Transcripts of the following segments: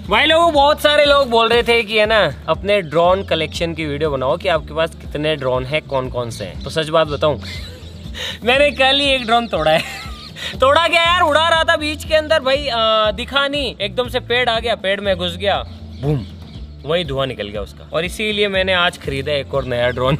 भाई लोगों, बहुत सारे लोग बोल रहे थे कि है ना अपने ड्रोन कलेक्शन की वीडियो बनाओ कि आपके पास कितने ड्रोन है, कौन कौन से हैं। तो सच बात बताऊं, मैंने कल ही एक ड्रोन तोड़ा है। तोड़ा क्या यार, उड़ा रहा था बीच के अंदर भाई, दिखा नहीं, एकदम से पेड़ आ गया, पेड़ में घुस गया, बूम, वही धुआं निकल गया उसका। और इसीलिए मैंने आज खरीदा एक और नया ड्रोन।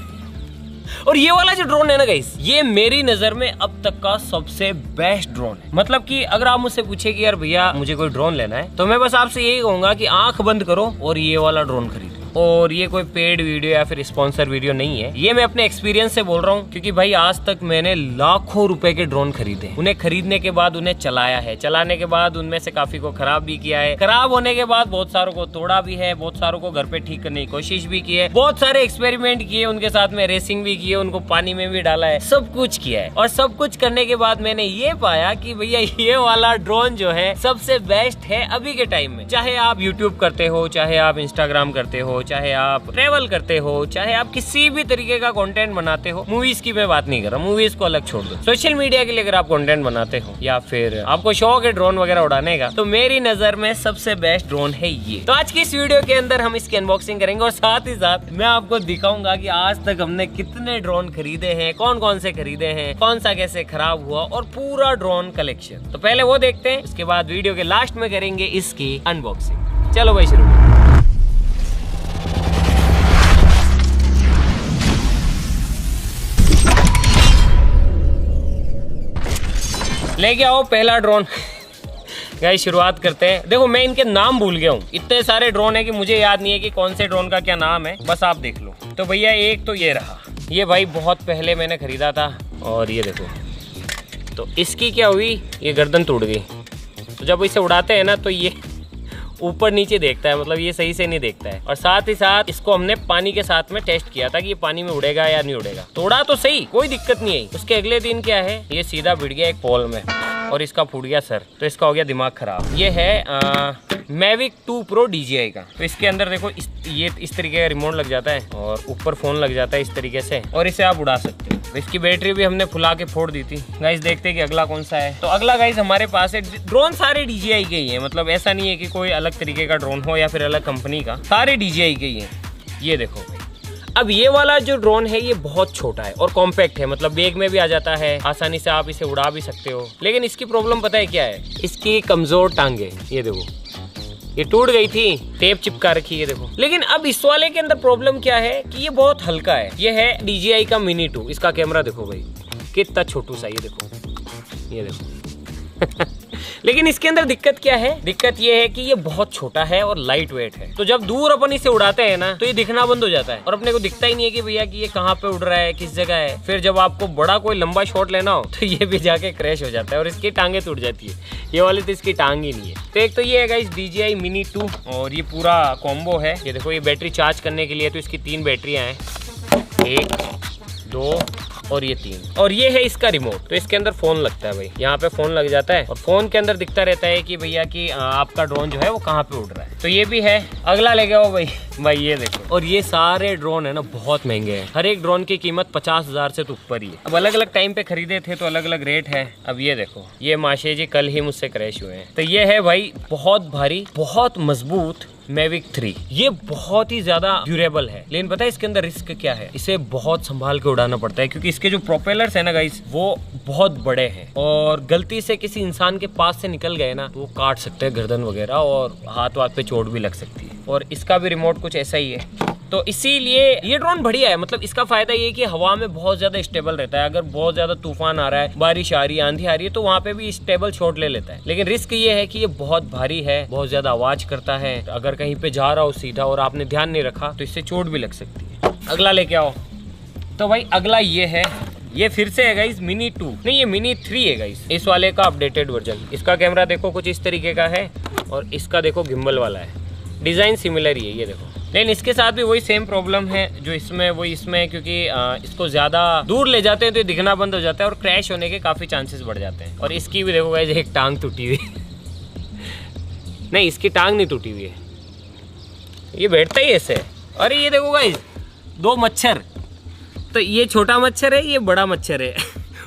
और ये वाला जो ड्रोन है ना गाइस, ये मेरी नजर में अब तक का सबसे बेस्ट ड्रोन है। मतलब कि अगर आप मुझसे पूछे कि यार भैया मुझे कोई ड्रोन लेना है, तो मैं बस आपसे यही कहूंगा कि आंख बंद करो और ये वाला ड्रोन खरीदो। और ये कोई पेड वीडियो या फिर स्पॉन्सर वीडियो नहीं है, ये मैं अपने एक्सपीरियंस से बोल रहा हूँ। क्योंकि भाई आज तक मैंने लाखों रुपए के ड्रोन खरीदे, उन्हें खरीदने के बाद उन्हें चलाया है, चलाने के बाद उनमें से काफी को खराब भी किया है, खराब होने के बाद बहुत सारों को तोड़ा भी है, बहुत सारों को घर पे ठीक करने की कोशिश भी की है, बहुत सारे एक्सपेरिमेंट किए उनके साथ में, रेसिंग भी की है, उनको पानी में भी डाला है, सब कुछ किया है। और सब कुछ करने के बाद मैंने ये पाया कि भैया ये वाला ड्रोन जो है सबसे बेस्ट है अभी के टाइम में। चाहे आप यूट्यूब करते हो, चाहे आप इंस्टाग्राम करते हो, चाहे आप ट्रेवल करते हो, चाहे आप किसी भी तरीके का कंटेंट बनाते हो, मूवीज की मैं बात नहीं कर रहा, मूवीज को अलग छोड़ दो, सोशल मीडिया के लिए अगर आप कंटेंट बनाते हो या फिर आपको शौक है ड्रोन वगैरह उड़ाने का, तो मेरी नजर में सबसे बेस्ट ड्रोन है ये। तो आज की इस वीडियो के अंदर हम इसकी अनबॉक्सिंग करेंगे और साथ ही साथ मैं आपको दिखाऊंगा कि आज तक हमने कितने ड्रोन खरीदे हैं, कौन कौन से खरीदे हैं, कौन सा कैसे खराब हुआ, और पूरा ड्रोन कलेक्शन। तो पहले वो देखते हैं, उसके बाद वीडियो के लास्ट में करेंगे इसकी अनबॉक्सिंग। चलो भाई शुरू। लेके आओ पहला ड्रोन। गाइस शुरुआत करते हैं। देखो मैं इनके नाम भूल गया हूँ, इतने सारे ड्रोन है कि मुझे याद नहीं है कि कौन से ड्रोन का क्या नाम है, बस आप देख लो। तो भैया एक तो ये रहा, ये भाई बहुत पहले मैंने खरीदा था, और ये देखो। तो इसकी क्या हुई, ये गर्दन टूट गई। तो जब इसे उड़ाते हैं ना तो ये ऊपर नीचे देखता है, मतलब ये सही से नहीं देखता है। और साथ ही साथ इसको हमने पानी के साथ में टेस्ट किया था कि ये पानी में उड़ेगा या नहीं उड़ेगा। तो उड़ा तो सही, कोई दिक्कत नहीं आई। उसके अगले दिन क्या है, ये सीधा भिड़ गया एक पोल में और इसका फूट गया सर, तो इसका हो गया दिमाग खराब। ये है Mavic 2 Pro DJI का। तो इसके अंदर देखो ये इस तरीके का रिमोट लग जाता है और ऊपर फोन लग जाता है इस तरीके से, और इसे आप उड़ा सकते हो। इसकी बैटरी भी हमने फुला के फोड़ दी थी। गाइस देखते हैं कि अगला कौन सा है। तो अगला गाइस हमारे पास है, ड्रोन सारे DJI के ही है, मतलब ऐसा नहीं है कि कोई अलग तरीके का ड्रोन हो या फिर अलग कंपनी का, सारे DJI के ही है। ये देखो भाई, अब ये वाला जो ड्रोन है ये बहुत छोटा है और कॉम्पैक्ट है, मतलब बैग में भी आ जाता है, आसानी से आप इसे उड़ा भी सकते हो। लेकिन इसकी प्रॉब्लम पता है क्या है, इसकी कमजोर टांगे। ये देखो ये टूट गई थी, टेप चिपका रखी है देखो। लेकिन अब इस वाले के अंदर प्रॉब्लम क्या है कि ये बहुत हल्का है। ये है DJI का Mini 2। इसका कैमरा देखो भाई कितना छोटू सा, ये देखो, ये देखो। लेकिन इसके अंदर दिक्कत क्या है, दिक्कत ये है कि ये बहुत छोटा है और लाइट वेट है। तो जब दूर अपन इसे उड़ाते हैं ना तो ये दिखना बंद हो जाता है और अपने को दिखता ही नहीं है कि भैया कि ये कहाँ पे उड़ रहा है, किस जगह है। फिर जब आपको बड़ा कोई लंबा शॉट लेना हो तो ये भी जाके क्रैश हो जाता है और इसकी टांगे टूट जाती है। ये वाली तो इसकी टांग ही नहीं है। तो एक तो ये है गाइस DJI Mini 2 और ये पूरा कॉम्बो है। ये देखो ये बैटरी चार्ज करने के लिए तो इसकी 3 बैटरियां हैं, 1, 2 और ये 3। और ये है इसका रिमोट। तो इसके अंदर फोन लगता है भाई, यहाँ पे फोन लग जाता है और फोन के अंदर दिखता रहता है कि भैया कि आपका ड्रोन जो है वो कहाँ पे उड़ रहा है। तो ये भी है। अगला ले गया भाई ये देखो। और ये सारे ड्रोन है ना बहुत महंगे हैं, हर एक ड्रोन की कीमत 50,000 से तो ऊपर ही है। अब अलग अलग टाइम पे खरीदे थे तो अलग अलग रेट है। अब ये देखो, ये माशे जी कल ही मुझसे क्रैश हुए हैं। तो ये है भाई बहुत भारी, बहुत मजबूत Mavic 3। ये बहुत ही ज्यादा ड्यूरेबल है, लेकिन पता है इसके अंदर रिस्क क्या है, इसे बहुत संभाल के उड़ाना पड़ता है क्योंकि इसके जो प्रोपेलर्स है ना गाइस वो बहुत बड़े हैं और गलती से किसी इंसान के पास से निकल गए ना तो वो काट सकते हैं गर्दन वगैरह और हाथ वाथ पे चोट भी लग सकती है। और इसका भी रिमोट कुछ ऐसा ही है। तो इसीलिए ये ड्रोन बढ़िया है। मतलब इसका फायदा ये है कि हवा में बहुत ज्यादा स्टेबल रहता है। अगर बहुत ज्यादा तूफान आ रहा है, बारिश आ रही है, आंधी आ रही है, तो वहाँ पे भी स्टेबल शॉट ले लेता है। लेकिन रिस्क ये है कि ये बहुत भारी है, बहुत ज्यादा आवाज करता है। अगर कहीं पे जा रहा हो सीधा और आपने ध्यान नहीं रखा तो इससे चोट भी लग सकती है। अगला लेके आओ। तो भाई अगला ये है, ये फिर से है गाइस Mini 2, नहीं ये Mini 3 है गाइस, इस वाले का अपडेटेड वर्जन। इसका कैमरा देखो कुछ इस तरीके का है और इसका देखो गिम्बल वाला है। डिजाइन सिमिलर ही है ये देखो, लेकिन इसके साथ भी वही सेम प्रॉब्लम है जो इसमें वही इसमें, क्योंकि इसको ज्यादा दूर ले जाते हैं तो ये दिखना बंद हो जाता है और क्रैश होने के काफी चांसेस बढ़ जाते हैं। और इसकी भी देखो गाइस एक टांग टूटी हुई नहीं इसकी टांग नहीं टूटी हुई है, ये बैठता ही ऐसे। अरे ये देखो गाइस 2 मच्छर, तो ये छोटा मच्छर है, ये बड़ा मच्छर है।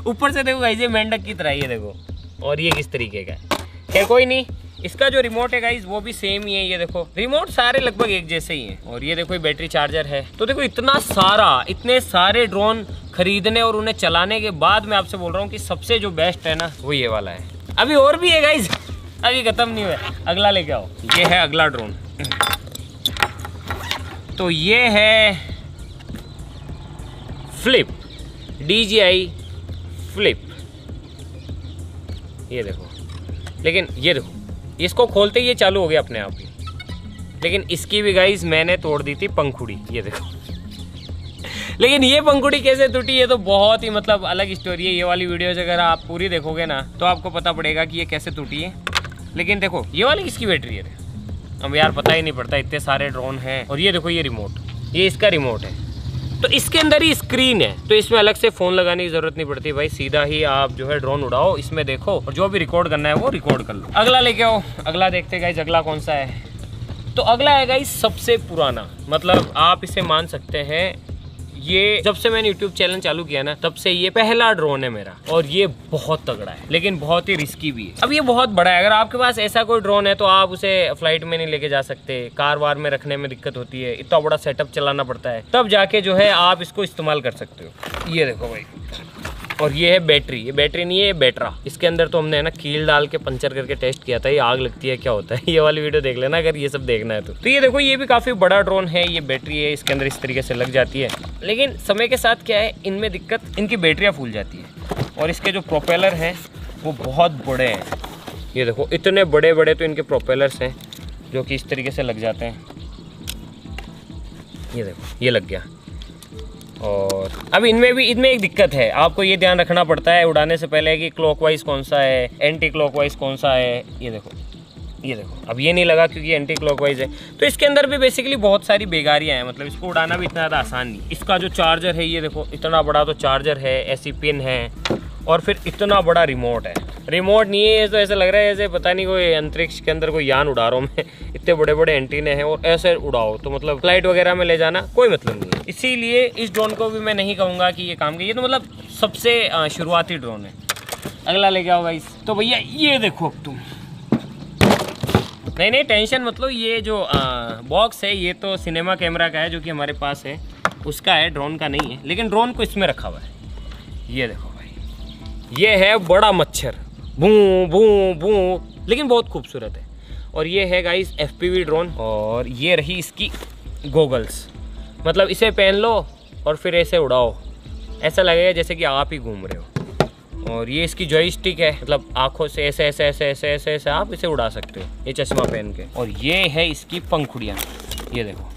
ऊपर से देखो गाइस ये मेंढक की तरह, ये देखो। और ये किस तरीके का है, खैर कोई नहीं, इसका जो रिमोट है गाइज वो भी सेम ही है। ये देखो रिमोट सारे लगभग एक जैसे ही हैं। और ये देखो बैटरी चार्जर है। तो देखो इतने सारे ड्रोन खरीदने और उन्हें चलाने के बाद मैं आपसे बोल रहा हूँ कि सबसे जो बेस्ट है ना वो ये वाला है। अभी और भी है गाइज, अभी खत्म नहीं हुआ, अगला लेके आओ। ये है अगला ड्रोन। तो ये है फ्लिप, DJI फ्लिप। ये देखो, लेकिन ये देखो इसको खोलते ही ये चालू हो गया अपने आप ही। लेकिन इसकी भी गाइस मैंने तोड़ दी थी पंखुड़ी, ये देखो। लेकिन ये पंखुड़ी कैसे टूटी है तो बहुत ही मतलब अलग स्टोरी है। ये वाली वीडियोस अगर आप पूरी देखोगे ना तो आपको पता पड़ेगा कि ये कैसे टूटी है। लेकिन देखो ये वाली किसकी बैटरी है, अब यार पता ही नहीं पड़ता, इतने सारे ड्रोन हैं। और ये देखो ये रिमोट, ये इसका रिमोट है। तो इसके अंदर ही स्क्रीन है, तो इसमें अलग से फ़ोन लगाने की ज़रूरत नहीं पड़ती भाई, सीधा ही आप जो है ड्रोन उड़ाओ, इसमें देखो और जो भी रिकॉर्ड करना है वो रिकॉर्ड कर लो। अगला लेके आओ, अगला देखते गाइस अगला कौन सा है। तो अगला है गाइस सबसे पुराना, मतलब आप इसे मान सकते हैं ये जब से मैंने YouTube चैनल चालू किया ना तब से ये पहला ड्रोन है मेरा। और ये बहुत तगड़ा है लेकिन बहुत ही रिस्की भी है। अब ये बहुत बड़ा है, अगर आपके पास ऐसा कोई ड्रोन है तो आप उसे फ्लाइट में नहीं लेके जा सकते, कार वार में रखने में दिक्कत होती है, इतना बड़ा सेटअप चलाना पड़ता है, तब जाके जो है आप इसको इस्तेमाल कर सकते हो। ये देखो भाई, और ये है बैटरी, ये बैटरी नहीं है ये बैटरा। इसके अंदर तो हमने है ना कील डाल के पंचर करके टेस्ट किया था, ये आग लगती है क्या होता है, ये वाली वीडियो देख लेना अगर ये सब देखना है तो ये देखो ये भी काफ़ी बड़ा ड्रोन है। ये बैटरी है इसके अंदर इस तरीके से लग जाती है। लेकिन समय के साथ क्या है, इनमें दिक्कत, इनकी बैटरियाँ फूल जाती है और इसके जो प्रोपेलर हैं वो बहुत बड़े हैं। ये देखो इतने बड़े बड़े तो इनके प्रोपेलर्स हैं जो कि इस तरीके से लग जाते हैं। ये देखो ये लग गया। और अब इनमें एक दिक्कत है, आपको ये ध्यान रखना पड़ता है उड़ाने से पहले कि क्लॉकवाइज कौन सा है, एंटी क्लॉकवाइज कौन सा है। ये देखो अब ये नहीं लगा क्योंकि एंटी क्लॉकवाइज है। तो इसके अंदर भी बेसिकली बहुत सारी बेगारियां हैं, मतलब इसको उड़ाना भी इतना ज़्यादा आसान नहीं। इसका जो चार्जर है ये देखो इतना बड़ा तो चार्जर है, ऐसी पिन है और फिर इतना बड़ा रिमोट है। रिमोट नहीं है तो ऐसा लग रहा है जैसे पता नहीं कोई अंतरिक्ष के अंदर कोई यान उड़ा रहा हूँ मैं। इतने बड़े बड़े एंटीने हैं और ऐसे उड़ाओ तो मतलब फ्लाइट वगैरह में ले जाना कोई मतलब नहीं है। इसीलिए इस ड्रोन को भी मैं नहीं कहूँगा कि ये काम का, ये तो मतलब सबसे शुरुआती ड्रोन है। अगला लेके आओ गाइस। तो भैया ये देखो अब तुम, नहीं टेंशन मतलब ये जो बॉक्स है ये तो सिनेमा कैमरा का है जो कि हमारे पास है, उसका है, ड्रोन का नहीं है। लेकिन ड्रोन को इसमें रखा हुआ है। ये देखो भाई, ये है बड़ा मच्छर, भू भू भू, लेकिन बहुत खूबसूरत है। और ये है गाइस FPV ड्रोन। और ये रही इसकी गोगल्स, मतलब इसे पहन लो और फिर ऐसे उड़ाओ, ऐसा लगेगा जैसे कि आप ही घूम रहे हो। और ये इसकी जॉयस्टिक है, मतलब आंखों से ऐसे ऐसे ऐसे ऐसे ऐसे ऐसे आप इसे उड़ा सकते हो ये चश्मा पहन के। और ये है इसकी पंखुड़ियाँ, ये देखो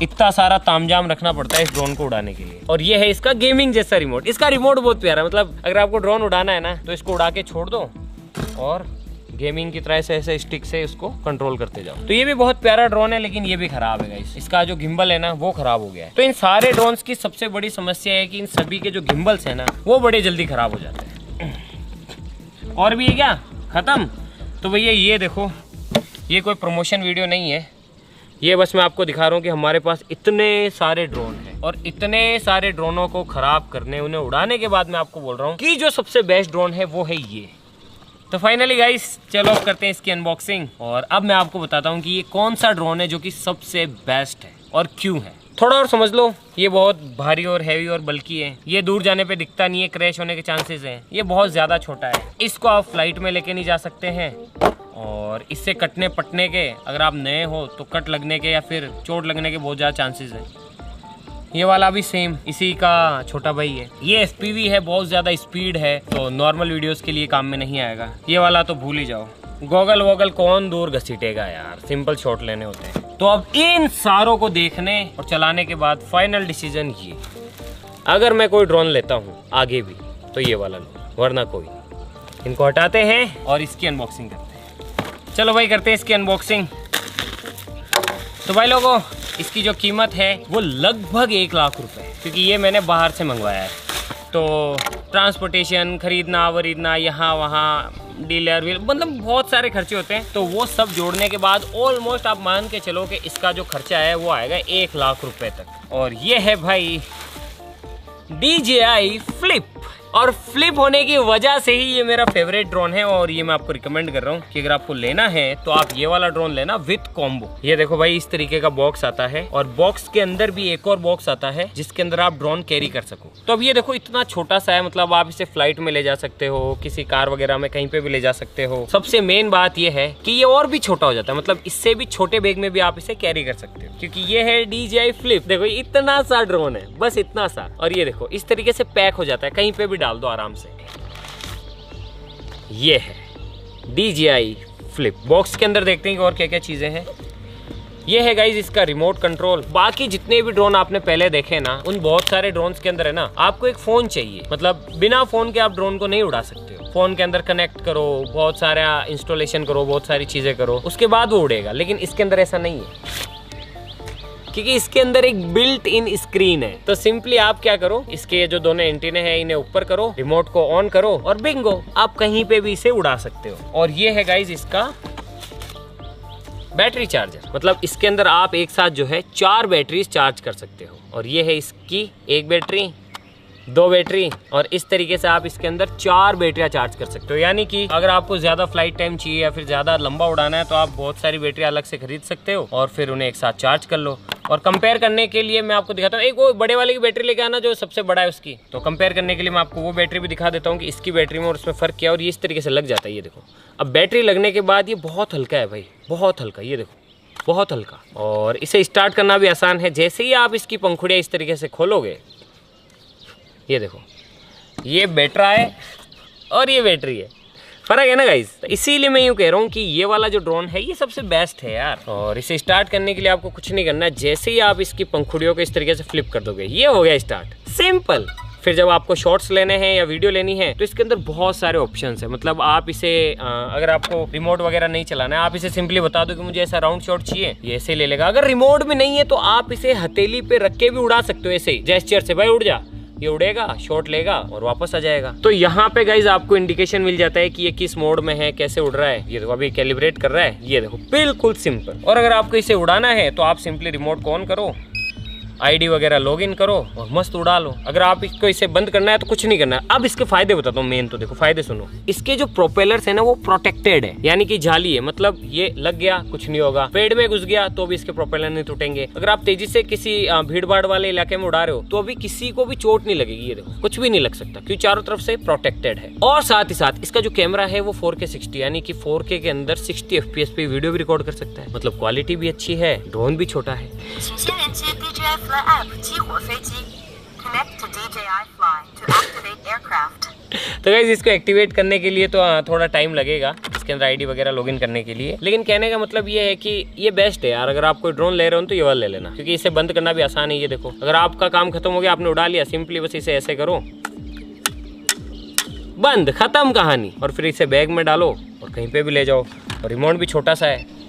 इतना सारा तामझाम रखना पड़ता है इस ड्रोन को उड़ाने के लिए। और ये है इसका गेमिंग जैसा रिमोट। इसका रिमोट बहुत प्यारा, मतलब अगर आपको ड्रोन उड़ाना है ना तो इसको उड़ा के छोड़ दो और गेमिंग की तरह से ऐसे स्टिक से इसको कंट्रोल करते जाओ। तो ये भी बहुत प्यारा ड्रोन है लेकिन ये भी खराब है गाइस, इसका जो गिम्बल है ना वो खराब हो गया है। तो इन सारे ड्रोन्स की सबसे बड़ी समस्या है कि इन सभी के जो गिम्बल्स है ना वो बड़े जल्दी खराब हो जाते हैं। और भी है क्या खत्म? तो भैया ये देखो, ये कोई प्रमोशन वीडियो नहीं है, ये बस मैं आपको दिखा रहा हूँ कि हमारे पास इतने सारे ड्रोन हैं और इतने सारे ड्रोनों को खराब करने, उन्हें उड़ाने के बाद मैं आपको बोल रहा हूँ कि जो सबसे बेस्ट ड्रोन है वो है ये। तो फाइनली गाइस चलो अब करते हैं इसकी अनबॉक्सिंग। और अब मैं आपको बताता हूँ कि ये कौन सा ड्रोन है जो कि सबसे बेस्ट है और क्यों है। थोड़ा और समझ लो, ये बहुत भारी और हैवी और बल्कि है, ये दूर जाने पे दिखता नहीं है, क्रैश होने के चांसेस हैं, ये बहुत ज़्यादा छोटा है, इसको आप फ्लाइट में लेके नहीं जा सकते हैं। और इससे कटने पटने के, अगर आप नए हो तो कट लगने के या फिर चोट लगने के बहुत ज़्यादा चांसेस हैं। ये वाला भी सेम इसी का छोटा भाई है। ये FPV है, बहुत ज़्यादा स्पीड है, तो नॉर्मल वीडियोस के लिए काम में नहीं आएगा। ये वाला तो भूल ही जाओ, गॉगल वोगल कौन दूर घसीटेगा यार, सिंपल शॉट लेने होते हैं। तो अब इन सारों को देखने और चलाने के बाद फाइनल डिसीजन ये, अगर मैं कोई ड्रोन लेता हूँ आगे भी तो ये वाला लो, वरना कोई। इनको हटाते हैं और इसकी अनबॉक्सिंग करते हैं। चलो भाई करते हैं इसकी अनबॉक्सिंग। तो भाई लोगों, इसकी जो कीमत है वो लगभग 1 लाख रुपए, क्योंकि ये मैंने बाहर से मंगवाया है। तो ट्रांसपोर्टेशन, खरीदना वरीदना, यहाँ वहाँ, डीलर व्हील, मतलब बहुत सारे खर्चे होते हैं। तो वो सब जोड़ने के बाद ऑलमोस्ट आप मान के चलो कि इसका जो खर्चा है वो आएगा 1 लाख रुपए तक। और ये है भाई DJI फ्लिप। और फ्लिप होने की वजह से ही ये मेरा फेवरेट ड्रोन है और ये मैं आपको रिकमेंड कर रहा हूँ कि अगर आपको लेना है तो आप ये वाला ड्रोन लेना विद कॉम्बो। ये देखो भाई, इस तरीके का बॉक्स आता है और बॉक्स के अंदर भी एक और बॉक्स आता है जिसके अंदर आप ड्रोन कैरी कर सको। तो अब ये देखो इतना छोटा सा है, मतलब आप इसे फ्लाइट में ले जा सकते हो, किसी कार वगैरह में कहीं पे भी ले जा सकते हो। सबसे मेन बात ये है कि ये और भी छोटा हो जाता है, मतलब इससे भी छोटे बैग में भी आप इसे कैरी कर सकते हो क्योंकि ये है DJI फ्लिप। देखो इतना सा ड्रोन है, बस इतना सा, और ये देखो इस तरीके से पैक हो जाता है, कहीं पे भी डाल दो आराम से। ये है DJI फ्लिप। बॉक्स के अंदर देखते हैं कि और क्या क्या चीजें हैं। ये है गाइज इसका रिमोट कंट्रोल। बाकी जितने भी ड्रोन आपने पहले देखे ना, उन बहुत सारे ड्रोन्स के अंदर है ना आपको एक फोन चाहिए, मतलब बिना फोन के आप ड्रोन को नहीं उड़ा सकते हो। फोन के अंदर कनेक्ट करो, बहुत सारा इंस्टॉलेशन करो, बहुत सारी चीजें करो, उसके बाद वो उड़ेगा। लेकिन इसके अंदर ऐसा नहीं है क्योंकि इसके अंदर एक बिल्ट इन स्क्रीन है। तो सिंपली आप क्या करो, इसके ये जो दोनों एंटीने हैं इन्हें ऊपर करो, रिमोट को ऑन करो और बिंगो, आप कहीं पे भी इसे उड़ा सकते हो। और ये है गाइज इसका बैटरी चार्जर, मतलब इसके अंदर आप एक साथ जो है 4 बैटरीज चार्ज कर सकते हो। और ये है इसकी 1 बैटरी, 2 बैटरी, और इस तरीके से आप इसके अंदर 4 बैटरियां चार्ज कर सकते हो। यानी कि अगर आपको ज्यादा फ्लाइट टाइम चाहिए या फिर ज्यादा लंबा उड़ाना है तो आप बहुत सारी बैटरी अलग से खरीद सकते हो और फिर उन्हें एक साथ चार्ज कर लो। और कंपेयर करने के लिए मैं आपको दिखाता हूँ, एक वो बड़े वाले की बैटरी लेके आना जो सबसे बड़ा है उसकी। तो कंपेयर करने के लिए मैं आपको वो बैटरी भी दिखा देता हूँ कि इसकी बैटरी में और उसमें फर्क क्या है। और ये इस तरीके से लग जाता है, ये देखो। अब बैटरी लगने के बाद ये बहुत हल्का है भाई, बहुत हल्का, ये देखो बहुत हल्का। और इसे स्टार्ट करना भी आसान है। जैसे ही आप इसकी पंखुड़ियाँ इस तरीके से खोलोगे, ये देखो ये बैटरा है और ये बैटरी है, फर्क है ना गाइस। इसीलिए मैं यूँ कह रहा हूँ कि ये वाला जो ड्रोन है ये सबसे बेस्ट है यार। और इसे स्टार्ट करने के लिए आपको कुछ नहीं करना है, जैसे ही आप इसकी पंखुड़ियों को इस तरीके से फ्लिप कर दोगे, ये हो गया स्टार्ट, सिंपल। फिर जब आपको शॉर्ट्स लेने हैं या वीडियो लेनी है तो इसके अंदर बहुत सारे ऑप्शंस है। मतलब आप इसे अगर आपको रिमोट वगैरह नहीं चलाना है, आप इसे सिंपली बता दो कि मुझे ऐसा राउंड शॉट चाहिए, ये ऐसे ले लेगा। अगर रिमोट भी नहीं है तो आप इसे हथेली पे रख के भी उड़ा सकते हो, ऐसे ही जेस्चर से, भाई उड़ जा, ये उड़ेगा, शॉट लेगा और वापस आ जाएगा। तो यहाँ पे गाइज आपको इंडिकेशन मिल जाता है कि ये किस मोड में है, कैसे उड़ रहा है। ये देखो अभी कैलिब्रेट कर रहा है, ये देखो बिल्कुल सिंपल। और अगर आपको इसे उड़ाना है तो आप सिंपली रिमोट को ऑन करो, आईडी वगैरह लॉगिन करो और मस्त उड़ा लो। अगर आप इसको इसे बंद करना है तो कुछ नहीं करना है। अब इसके फायदे बताता हूँ, मेन तो देखो फायदे सुनो। इसके जो प्रोपेलर्स है ना वो प्रोटेक्टेड है, यानी कि जाली है, मतलब ये लग गया कुछ नहीं होगा, पेड़ में घुस गया तो भी इसके प्रोपेलर नहीं टूटेंगे। अगर आप तेजी से किसी भीड़ भाड़ वाले इलाके में उड़ा रहे हो तो अभी किसी को भी चोट नहीं लगेगी, ये देखो कुछ भी नहीं लग सकता क्योंकि चारों तरफ से प्रोटेक्टेड है। और साथ ही साथ इसका जो कैमरा है वो 4K 60 यानी कि 4K के अंदर 60 FPS पे वीडियो भी रिकॉर्ड कर सकता है। मतलब क्वालिटी भी अच्छी है, ड्रोन भी छोटा है। तो गाइस इसको एक्टिवेट करने के लिए तो थोड़ा टाइम लगेगा, इसके अंदर आईडी वगैरह लॉगिन करने के लिए। लेकिन कहने का मतलब ये है कि ये बेस्ट है यार। अगर आप कोई ड्रोन ले रहे हो तो ये वाला ले लेना, क्योंकि इसे बंद करना भी आसान है। ये देखो अगर आपका काम खत्म हो गया, आपने उड़ा लिया, सिंपली बस इसे ऐसे करो, बंद, खत्म कहानी। और फिर इसे बैग में डालो और कहीं पे भी ले जाओ। और रिमोट भी छोटा सा है।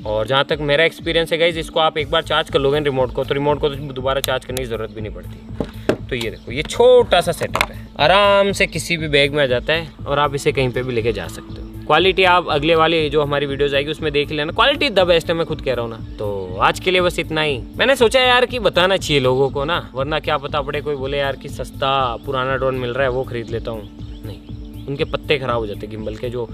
और जहाँ तक मेरा एक्सपीरियंस है गाइस, इसको आप एक बार चार्ज कर लोगे रिमोट को तो दोबारा चार्ज करने की ज़रूरत भी नहीं पड़ती। तो ये देखो ये छोटा सा सेटअप है, आराम से किसी भी बैग में आ जाता है और आप इसे कहीं पे भी लेके जा सकते हो। क्वालिटी आप अगले वाली जो हमारी वीडियोस आएगी उसमें देख लेना, क्वालिटी द बेस्ट है, मैं खुद कह रहा हूँ ना। तो आज के लिए बस इतना ही। मैंने सोचा यार कि बताना चाहिए लोगों को ना, वरना क्या पता पड़े कोई बोले यार कि सस्ता पुराना ड्रोन मिल रहा है वो खरीद लेता हूँ। नहीं, उनके पत्ते खराब हो जाते हैं। गिम्बल के जो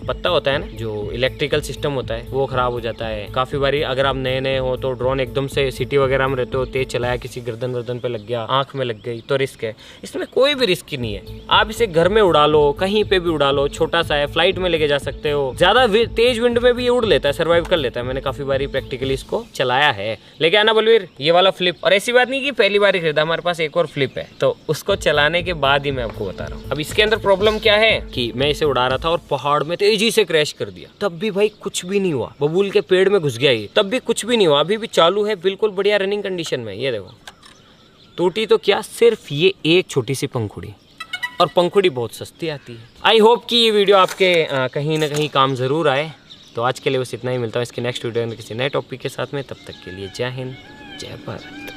पत्ता होता है ना, जो इलेक्ट्रिकल सिस्टम होता है वो खराब हो जाता है। काफ़ी बारी अगर आप नए नए हो तो ड्रोन एकदम से सिटी वगैरह में रहते हो, तेज चलाया, किसी गर्दन पे लग गया, आंख में लग गई तो रिस्क है। इसमें कोई भी रिस्क नहीं है। आप इसे घर में उड़ा लो, कहीं पे भी उड़ा लो, छोटा सा है, फ्लाइट में लेके जा सकते हो। ज़्यादा तेज विंड में भी ये उड़ लेता है, सर्वाइव कर लेता है। मैंने काफ़ी बारी प्रैक्टिकली इसको चलाया है। लेके आना बलवीर ये वाला फ्लिप। और ऐसी बात नहीं कि पहली बार ही खरीदा, हमारे पास एक और फ्लिप है, तो उसको चलाने के बाद ही मैं आपको बता रहा हूँ। अब इसके अंदर प्रॉब्लम क्या है कि मैं इसे उड़ा रहा था और पहाड़ में तेजी से क्रैश कर दिया, तब भी भाई कुछ भी नहीं हुआ। बबूल के पेड़ में घुस गया ये, तब भी कुछ भी नहीं हुआ। अभी भी चालू है, बिल्कुल बढ़िया रनिंग कंडीशन में। ये देखो टूटी तो क्या, सिर्फ ये एक छोटी सी पंखुड़ी, और पंखुड़ी बहुत सस्ती आती है। आई होप कि ये वीडियो आपके कहीं ना कहीं काम जरूर आए। तो आज के लिए बस इतना ही, मिलता हूँ इसके नेक्स्ट वीडियो में किसी नए टॉपिक के साथ में। तब तक के लिए जय हिंद, जय भारत।